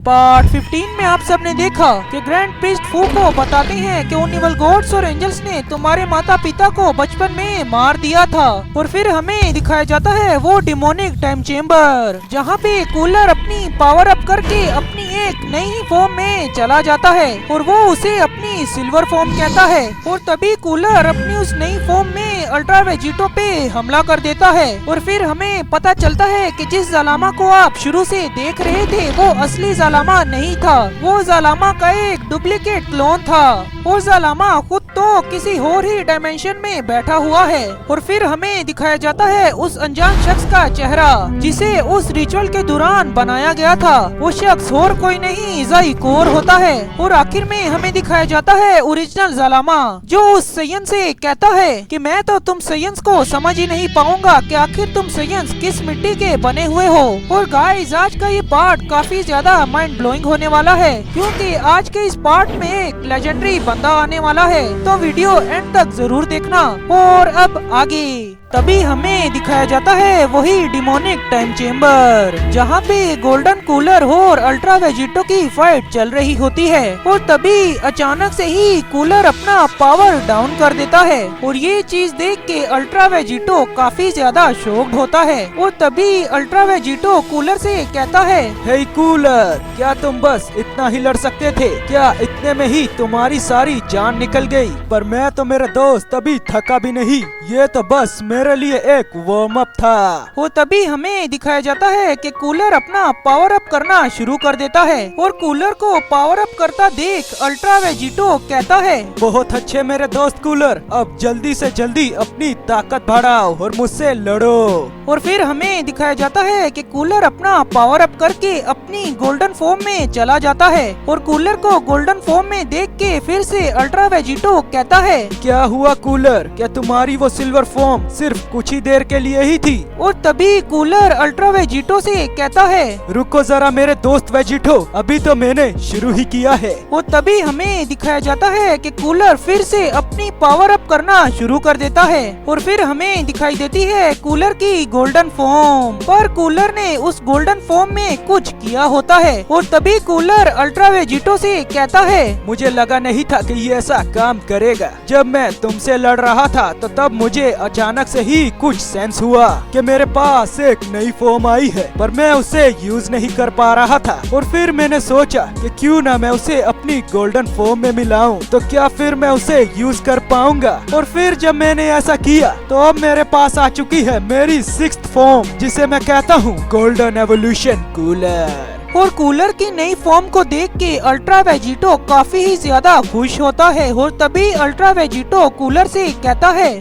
Part 15 में आप सबने देखा कि ग्रैंड प्रीस्ट फू को बताते हैं कि उन इवल गॉड्स और एंजल्स ने तुम्हारे माता पिता को बचपन में मार दिया था। और फिर हमें दिखाया जाता है वो डिमोनिक टाइम चेम्बर जहाँ पे कूलर अपनी पावर अप करके अपनी एक नई फॉर्म में चला जाता है और वो उसे अपनी सिल्वर फॉर्म कहता है। और तभी कूलर अपनी उस नई फॉर्म में अल्ट्रा वेजिटो पे हमला कर देता है। और फिर हमें पता चलता है कि जिस ज़लामा को आप शुरू से देख रहे थे वो असली ज़लामा नहीं था, वो ज़लामा का एक डुप्लीकेट क्लोन था। वो ज़लामा खुद तो किसी और ही डायमेंशन में बैठा हुआ है। और फिर हमें दिखाया जाता है उस अनजान शख्स का चेहरा जिसे उस रिचुअल के दौरान बनाया गया था। वो शख्स और कोई नहीं ज़ाइकोर होता है। और आखिर में हमें दिखाया जाता है ओरिजिनल ज़लामा जो उस सयन से कहता है कि मैं तो तुम सयंस को समझ ही नहीं पाऊंगा कि आखिर तुम सयंस किस मिट्टी के बने हुए हो। और गाइस आज का ये पार्ट काफी ज्यादा माइंड ब्लोइंग होने वाला है क्योंकि आज के इस पार्ट में एक लेजेंडरी बंदा आने वाला है, तो वीडियो एंड तक जरूर देखना। और अब आगे तभी हमें दिखाया जाता है वही डिमोनिक टाइम चेम्बर जहाँ पे गोल्डन कूलर और अल्ट्रा वेजिटो की फाइट चल रही होती है। और तभी अचानक से ही कूलर अपना पावर डाउन कर देता है और ये चीज देख के अल्ट्रा वेजिटो काफी ज्यादा शॉक्ड होता है। और तभी अल्ट्रा वेजिटो कूलर से कहता है, हे कूलर, क्या तुम बस इतना ही लड़ सकते थे? क्या इतने में ही तुम्हारी सारी जान निकल गई? पर मैं तो मेरा दोस्त अभी थका भी नहीं, ये तो बस मेरे लिए एक वार्म अप था। वो तभी हमें दिखाया जाता है कि कूलर अपना पावर अप करना शुरू कर देता है। और कूलर को पावर अप करता देख अल्ट्रा वेजिटो कहता है, बहुत अच्छे मेरे दोस्त कूलर, अब जल्दी से जल्दी अपनी ताकत बढ़ाओ और मुझसे लड़ो। और फिर हमें दिखाया जाता है कि कूलर अपना पावर अप करके अपनी गोल्डन फॉर्म में चला जाता है। और कूलर को गोल्डन फॉर्म में देख के फिर से अल्ट्रा वेजिटो कहता है, क्या हुआ कूलर? क्या तुम्हारी वो सिल्वर फॉर्म सिर्फ कुछ ही देर के लिए ही थी? और तभी कूलर अल्ट्रा वेजिटो से कहता है, रुको जरा मेरे दोस्त वेजिटो, अभी तो मैंने शुरू ही किया है। और तभी हमें दिखाया जाता है कि कूलर फिर से अपनी पावर अप करना शुरू कर देता है। और फिर हमें दिखाई देती है कूलर की गोल्डन फॉर्म, पर कूलर ने उस गोल्डन फॉर्म में कुछ किया होता है। और तभी कूलर अल्ट्रा वेजिटो से कहता है, मुझे लगा नहीं था कि ये ऐसा काम करेगा। जब मैं तुमसे लड़ रहा था तो तब मुझे अचानक से ही कुछ सेंस हुआ कि मेरे पास एक नई फॉर्म आई है, पर मैं उसे यूज नहीं कर पा रहा था। और फिर मैंने सोचा कि क्यों ना मैं उसे अपनी गोल्डन फॉर्म में मिलाऊं, तो क्या फिर मैं उसे यूज कर पाऊंगा। और फिर जब मैंने ऐसा किया तो अब मेरे पास आ चुकी है मेरी 6th फॉर्म जिसे मैं कहता हूँ गोल्डन एवोल्यूशन कूलर। और कूलर की नई फॉर्म को देख के अल्ट्रा वेजिटो काफी ही ज्यादा खुश होता है। और तभी अल्ट्रा वेजिटो कूलर से कहता है,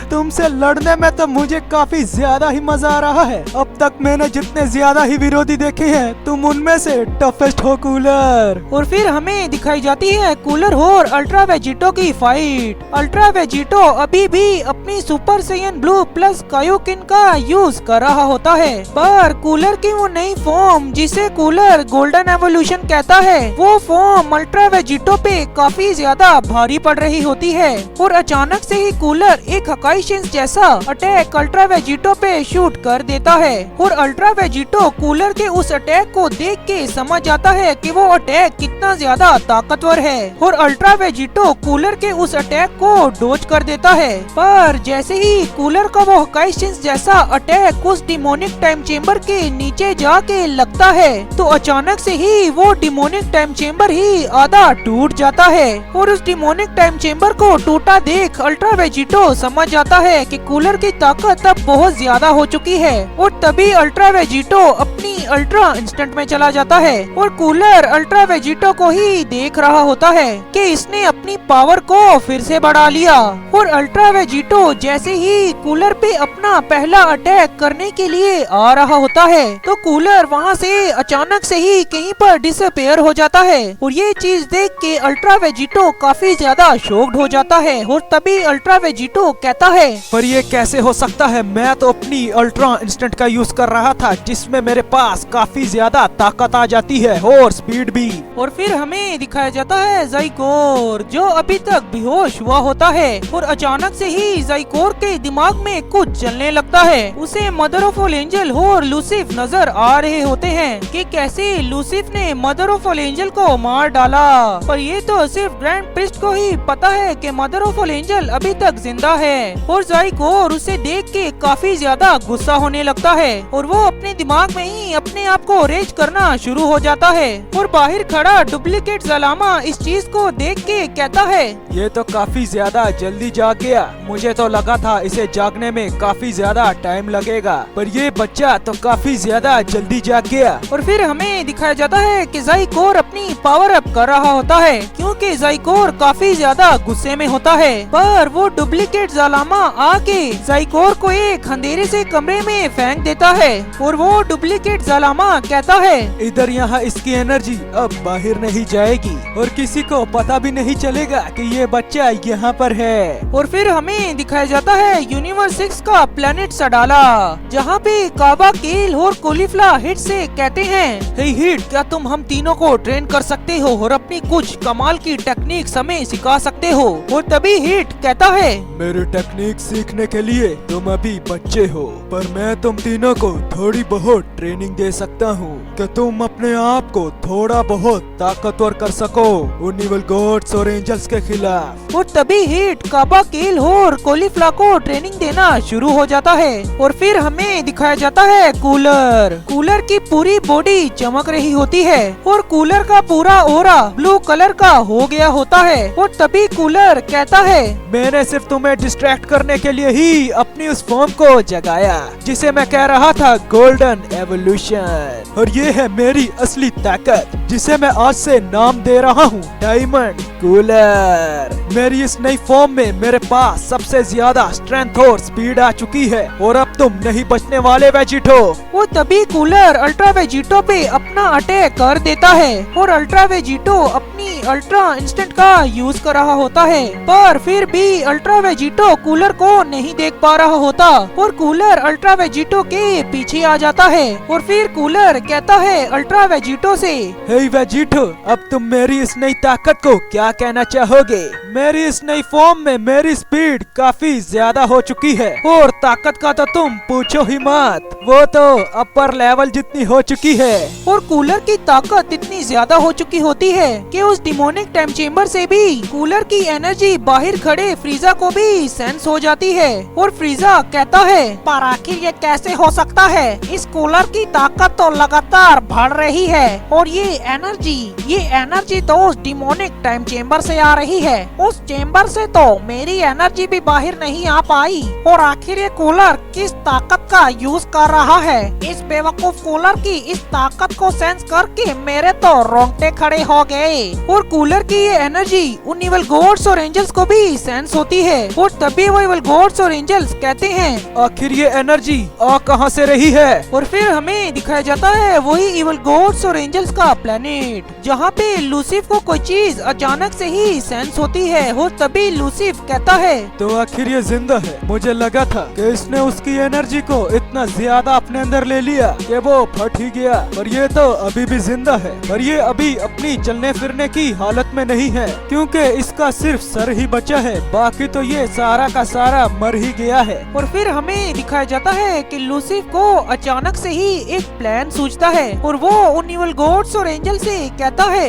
तुमसे लड़ने में तो मुझे काफी ज्यादा ही मजा आ रहा है। अब तक मैंने जितने ज्यादा ही विरोधी देखे हैं, तुम उनमें से टफेस्ट हो कूलर। और फिर हमें दिखाई जाती है कूलर और अल्ट्रा वेजिटो की फाइट। अल्ट्रा वेजिटो अभी भी अपनी सुपर सैयन ब्लू प्लस कायोकिन का यूज कर रहा होता है, पर कूलर की वो नई फॉर्म जिसे कूलर गोल्डन एवोल्यूशन कहता है, वो फॉर्म अल्ट्रा वेजिटो पे काफी ज्यादा भारी पड़ रही होती है। और अचानक से ही कूलर एक हकाई शिन्स जैसा अटैक अल्ट्रा वेजिटो पे शूट कर देता है। और अल्ट्रा वेजिटो कूलर के उस अटैक को देख के समझ जाता है कि वो अटैक कितना ज्यादा ताकतवर है। और अल्ट्रा वेजिटो कूलर के उस अटैक को डोज कर देता है, पर जैसे ही कूलर का वो हकाई शिन्स जैसा अटैक उस डिमोनिक टाइम चेम्बर के नीचे जाके लगता है तो अचानक से ही वो डिमोनिक टाइम चेम्बर ही आधा टूट जाता है। और उस डिमोनिक टाइम चेम्बर को टूटा देख अल्ट्रा वेजिटो समझ जाता है कि कूलर की ताकत अब बहुत ज्यादा हो चुकी है। और तभी अल्ट्रा वेजिटो अपनी अल्ट्रा इंस्टेंट में चला जाता है। और कूलर अल्ट्रा वेजिटो को ही देख रहा होता है कि इसने अपनी पावर को फिर से बढ़ा लिया। और अल्ट्रा वेजिटो जैसे ही कूलर पे अपना पहला अटैक करने के लिए आ रहा होता है तो कूलर वहाँ से अचानक से ही कहीं पर डिसअपेयर हो जाता है। और ये चीज देख के अल्ट्रा वेजिटो काफी ज्यादा शॉक्ड हो जाता है। और तभी अल्ट्रा वेजिटो कहता है, पर ये कैसे हो सकता है? मैं तो अपनी अल्ट्रा इंस्टेंट का यूज कर रहा था जिसमें मेरे पास काफी ज्यादा ताकत आ जाती है और स्पीड भी। और फिर हमें दिखाया जाता है ज़ाइकोर जो अभी तक बेहोश हुआ होता है। और अचानक से ही ज़ाइकोर के दिमाग में कुछ चलने लगता है। उसे मदर ऑफ ऑल एंजल और लूसिफ नजर आ रहे होते हैं। कि कैसे लूसिफ ने मदर ऑफ ऑल एंजल को मार डाला। पर ये तो सिर्फ ग्रैंड प्रिस्ट को ही पता है कि मदर ऑफ ऑल एंजल अभी तक जिंदा है। और ज़ाइकोर उसे देख के काफी ज्यादा गुस्सा होने लगता है और वो अपने दिमाग में ही अपने आप को रेज करना शुरू हो जाता है। और बाहर खड़ा डुप्लीकेट ज़लामा इस चीज को देख के कहता है, ये तो काफी ज्यादा जल्दी जाग गया। मुझे तो लगा था इसे जागने में काफी ज्यादा टाइम लगेगा, पर ये बच्चा तो काफी ज्यादा जल्दी जाग गया। और फिर हमें दिखाया जाता है कि ज़ाइकोर अपनी पावर अप कर रहा होता है, क्योंकि ज़ाइकोर काफी ज्यादा गुस्से में होता है। पर वो डुप्लीकेट ज़लामा आके ज़ाइकोर को एक अंधेरे से कमरे में फेंक देता है और वो डुप्लीकेट ज़लामा कहता है, इधर यहाँ इसकी एनर्जी अब बाहर नहीं जाएगी और किसी को पता भी नहीं चलेगा कि ये बच्चा यहाँ पर है। और फिर हमें दिखाया जाता है यूनिवर्स 6 का प्लेनेट सडाला, जहाँ पे काबा, केल और कोलिफ्ला हिट से कहते हैं, हे हिट, क्या तुम हम तीनों को ट्रेन कर सकते हो और अपनी कुछ कमाल की टेक्निक हमें सिखा सकते हो। और तभी हिट कहता है, मेरी टेक्निक सीखने के लिए तुम अभी बच्चे हो, पर मैं तुम तीनों को थोड़ी बहुत ट्रेनिंग दे सकता हूँ कि तुम अपने आप को थोड़ा बहुत ताकतवर कर सको उनिवल गॉड्स और एंजल्स के खिलाफ। और तभी हिट काबा, केल और कोलिफ्ला को ट्रेनिंग देना शुरू हो जाता है। और फिर हमें दिखाया जाता है कूलर की पूरी बॉडी चमक रही होती है और कूलर का पूरा ओरा ब्लू कलर का हो गया होता है। और तभी कूलर कहता है, मैंने सिर्फ तुम्हें डिस्ट्रैक्ट करने के लिए ही अपनी उस फॉर्म को जगाया जिसे मैं कह रहा था गोल्डन एवोल्यूशन, और ये है मेरी असली ताकत जिसे मैं आज से नाम दे रहा हूँ डायमंड कूलर। मेरी इस नई फॉर्म में मेरे पास सबसे ज्यादा स्ट्रेंथ और स्पीड आ चुकी है और अब तुम नहीं बचने वाले वेजिटो। वो तभी कूलर अल्ट्रा वेजिटो पे अपना अटैक कर देता है और अल्ट्रा वेजिटो अपनी अल्ट्रा इंस्टेंट का यूज कर रहा होता है। पर फिर भी अल्ट्रा वेजिटो कूलर को नहीं देख पा रहा होता और कूलर अल्ट्रा वेजिटो के पीछे आ जाता है। और फिर कूलर कहता है अल्ट्रा वेजिटो से, हे वेजिटो, अब तुम मेरी इस नई ताकत को क्या कहना चाहोगे? मेरी इस नई फॉर्म में मेरी स्पीड काफी ज्यादा हो चुकी है और ताकत का तो तुम पूछो ही मत, वो तो अपर लेवल जितनी हो चुकी है। और कूलर की ताकत इतनी ज्यादा हो चुकी होती है कि उस डिमोनिक टाइम चेम्बर से भी कूलर की एनर्जी बाहर खड़े फ्रीजा को भी सेंस हो जाती है। और फ्रीजा कहता है, पर आखिर ये कैसे हो सकता है? इस कूलर की ताकत तो लगातार बढ़ रही है और ये एनर्जी तो उस डिमोनिक टाइम चेम्बर से आ रही है। उस चेम्बर से तो मेरी एनर्जी भी बाहर नहीं आ पाई। और आखिर ये कूलर किस ताकत का यूज कर रहा है? इस बेवकूफ कूलर की इस ताकत को सेंस करके मेरे तो रोंगटे खड़े हो गए। और कूलर की ये एनर्जी उन इवल गॉड्स और एंजल्स को भी सेंस होती है। और तभी वो इवल गॉड्स और एंजल्स कहते हैं, आखिर ये एनर्जी आ कहां से रही है? और फिर हमें दिखाया जाता है वही इवल गॉड्स और एंजल्स का प्लेनेट, जहाँ पे लूसिफ को कोई चीज अचानक से ही सेंस होती है। और तभी लूसिफ कहता है, तो आखिर ये जिंदा है। मुझे लगा था कि इसने उसकी एनर्जी को इतना ज्यादा अपने अंदर ले लिया कि वो फट ही गया, पर ये तो अभी भी जिंदा है। पर ये अभी अपनी चलने फिरने की हालत में नहीं है, क्योंकि इसका सिर्फ सर ही बचा है, बाकी तो ये सारा का सारा मर ही गया है। और फिर हमें दिखाया जाता है कि लूसिफ को अचानक से ही एक प्लान सूझता है और वो उन इवल गॉड्स और एंजल से कहता है,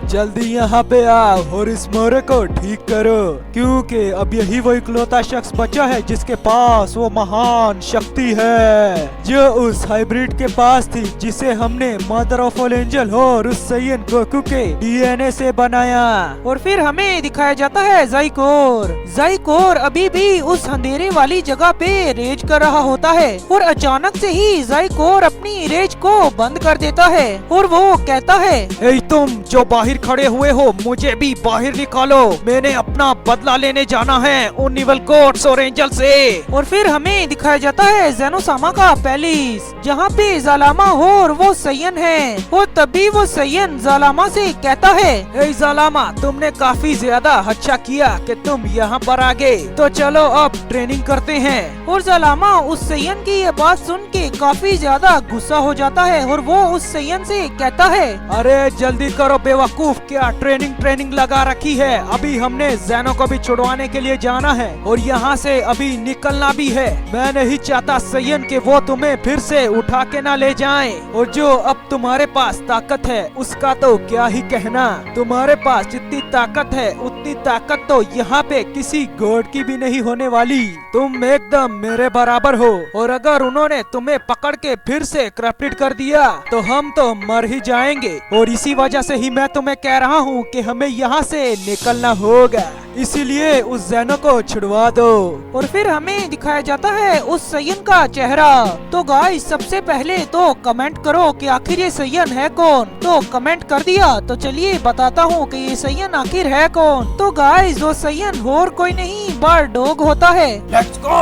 जल्दी यहाँ पे आओ और इस मोरे को ठीक करो, क्योंकि अब यही वो इकलौता शख्स बचा है जिसके पास वो महान शक्ति है जो उस हाइब्रिड के पास थी, जिसे हमने मदर ऑफ ऑल एंजल और उस सैयन गोकू के डीएनए से बनाया। और फिर हमें दिखाया जाता है ज़ाइकोर अभी भी उस अंधेरे वाली जगह पे रेज कर रहा होता है और अचानक से ही ज़ाइकोर अपनी रेज को बंद कर देता है और वो कहता है, तुम जो बाहर खड़े हुए हो, मुझे भी बाहर निकालो। मैंने अपना बदला लेने जाना है उन इवल गॉड्स और एंजल से। और फिर हमें दिखाया जाता है ज़ेनोसामा का पैलेस, जहाँ पे ज़ालामा और वो सैयन है। और तभी वो सैयन ज़ालामा से कहता है, ज़ालामा, तुमने काफी ज्यादा अच्छा किया कि तुम यहाँ पर आ गए, तो चलो अब ट्रेनिंग करते हैं। और ज़ालामा उस सैयन की ये बात सुन के काफी ज्यादा गुस्सा हो जाता है और वो उस सैयन से कहता है, अरे जल्दी करो बेवकूफ, क्या ट्रेनिंग लगा रखी है? अभी हमने ज़ेनो को भी छुड़वाने के लिए जाना है और यहाँ से अभी निकलना भी है। मैं नहीं चाहता सैयन के वो तुम्हें फिर से उठा के ना ले जाएं। जाएं। और जो अब तुम्हारे पास ताकत है उसका तो क्या ही कहना। तुम्हारे पास जितनी ताकत है उतनी ताकत तो यहाँ पे किसी गॉड की भी नहीं होने वाली। तुम एकदम मेरे बराबर हो, और अगर उन्होंने तुम्हें पकड़ के फिर से करप्टेड कर दिया तो हम तो मर ही जाएंगे। और इसी वजह से ही मैं तुम्हें कह रहा हूँ कि हमें यहाँ से निकलना होगा, इसीलिए उस ज़ेनो को छुड़वा दो। और फिर हमें दिखाया जाता है उस सयन का चेहरा। तो गाइस सबसे पहले तो कमेंट करो कि आखिर ये सयन है कौन। तो कमेंट कर दिया तो चलिए बताता हूँ कि ये सयन आखिर है कौन। तो गाइस वो सयन और कोई नहीं बारडोग होता है। लेट्स गो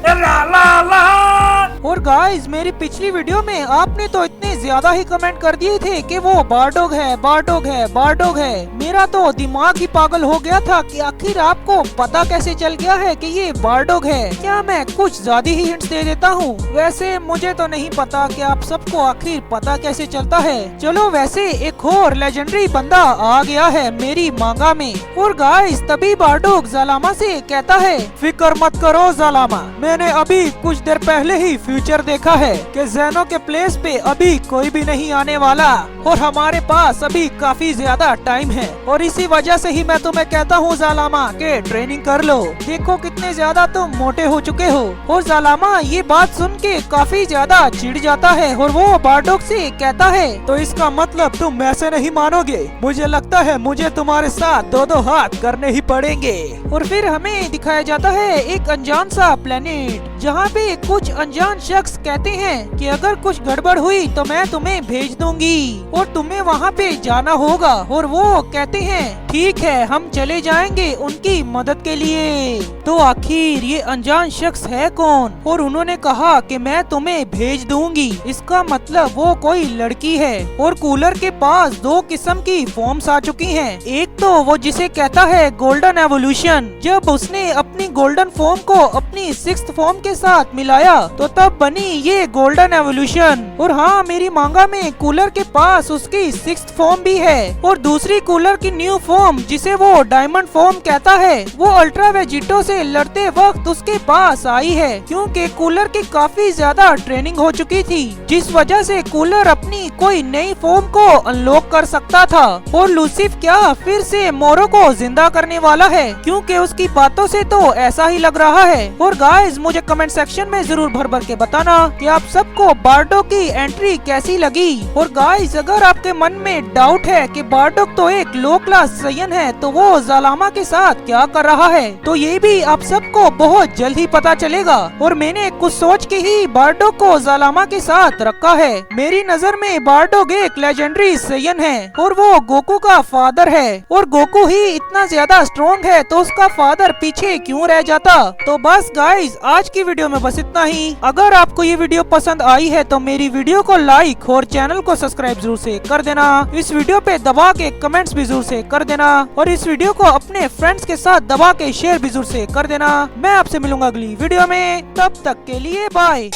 ला ला ला। और गाइस मेरी पिछली वीडियो में आपने तो इतने ज्यादा ही कमेंट कर दिए थे कि वो बारडोग है, बारडोग है, बारडोग है। मेरा तो दिमाग ही पागल हो गया था कि आखिर आपको पता कैसे चल गया है कि ये बारडोग है। क्या मैं कुछ ज्यादा ही हिंट्स दे देता हूँ? वैसे मुझे तो नहीं पता कि आप सबको आखिर पता कैसे चलता है। चलो वैसे एक और लेजेंडरी बंदा आ गया है मेरी मांगा में। और गाइस तभी बारडोग ज़ालामा से कहता है, फिक्र मत करो ज़ालामा, मैंने अभी कुछ देर पहले ही फ्यूचर देखा है कि ज़ेनो के प्लेस पे अभी कोई भी नहीं आने वाला, और हमारे पास अभी काफी ज्यादा टाइम है। और इसी वजह से ही मैं तुम्हें कहता हूँ ज़ालामा के ट्रेनिंग कर लो। देखो कितने ज्यादा तुम मोटे हो चुके हो। और ज़ालामा ये बात सुन के काफी ज्यादा चिढ़ जाता है और वो बारडोग से कहता है, तो इसका मतलब तुम ऐसे नहीं मानोगे। मुझे लगता है मुझे तुम्हारे साथ दो दो हाथ करने ही पड़ेंगे। और फिर हमें दिखाया जाता है एक अनजान सा प्लेनेट, जहाँ पे कुछ अनजान शख्स कहते हैं कि अगर कुछ गड़बड़ हुई तो मैं तुम्हें भेज दूंगी और तुम्हें वहाँ पे जाना होगा। और वो कहते हैं ठीक है हम चले जाएंगे उनकी मदद के लिए। तो आखिर ये अनजान शख्स है कौन? और उन्होंने कहा कि मैं तुम्हें भेज दूंगी, इसका मतलब वो कोई लड़की है। और कूलर के पास दो किस्म की फॉर्म्स आ चुकी हैं। एक तो वो जिसे कहता है गोल्डन एवोल्यूशन, जब उसने अपनी गोल्डन फॉर्म को अपनी सिक्स्थ फॉर्म के साथ मिलाया तो तब बनी ये गोल्डन एवोल्यूशन। और हाँ मेरी मांगा में कूलर के पास उसकी सिक्स्थ फॉर्म भी है। और दूसरी कूलर की न्यू फॉर्म जिसे वो डायमंड फॉर्म कहता है, वो अल्ट्रा वेजिटो से लड़ते वक्त उसके पास आई है, क्योंकि कूलर की काफी ज्यादा ट्रेनिंग हो चुकी थी, जिस वजह से कूलर अपनी कोई नई फॉर्म को अनलॉक कर सकता था। और लूसिफ क्या फिर से मोरो को जिंदा करने वाला है, क्योंकि उसकी बातों से तो ऐसा ही लग रहा है। और गाइस मुझे कमेंट सेक्शन में जरूर भर भर के बताना कि आप सबको बारडोग की एंट्री कैसी लगी। और गाइस अगर आपके मन में डाउट है कि बारडोग तो एक लो क्लास सयन है तो वो ज़ालामा के साथ क्या कर रहा है, तो ये भी आप सबको बहुत जल्द ही पता चलेगा। और मैंने कुछ सोच के ही बारडोग को ज़ालामा के साथ रखा है। मेरी नजर में बारडोग एक लेजेंडरी सयन है और वो गोकू का फादर है। और गोकू ही इतना ज्यादा स्ट्रॉन्ग है तो उसका फादर पीछे क्यों रह जाता। तो बस गाइस आज की वीडियो में बस इतना ही। अगर आपको ये वीडियो पसंद आई है तो मेरी वीडियो को लाइक और चैनल को सब्सक्राइब जरूर से कर देना। इस वीडियो पे दबा के कमेंट्स भी जरूर से कर देना और इस वीडियो को अपने फ्रेंड्स के साथ दबा के शेयर भी जरूर से कर देना। मैं आपसे मिलूंगा अगली वीडियो में, तब तक के लिए बाय।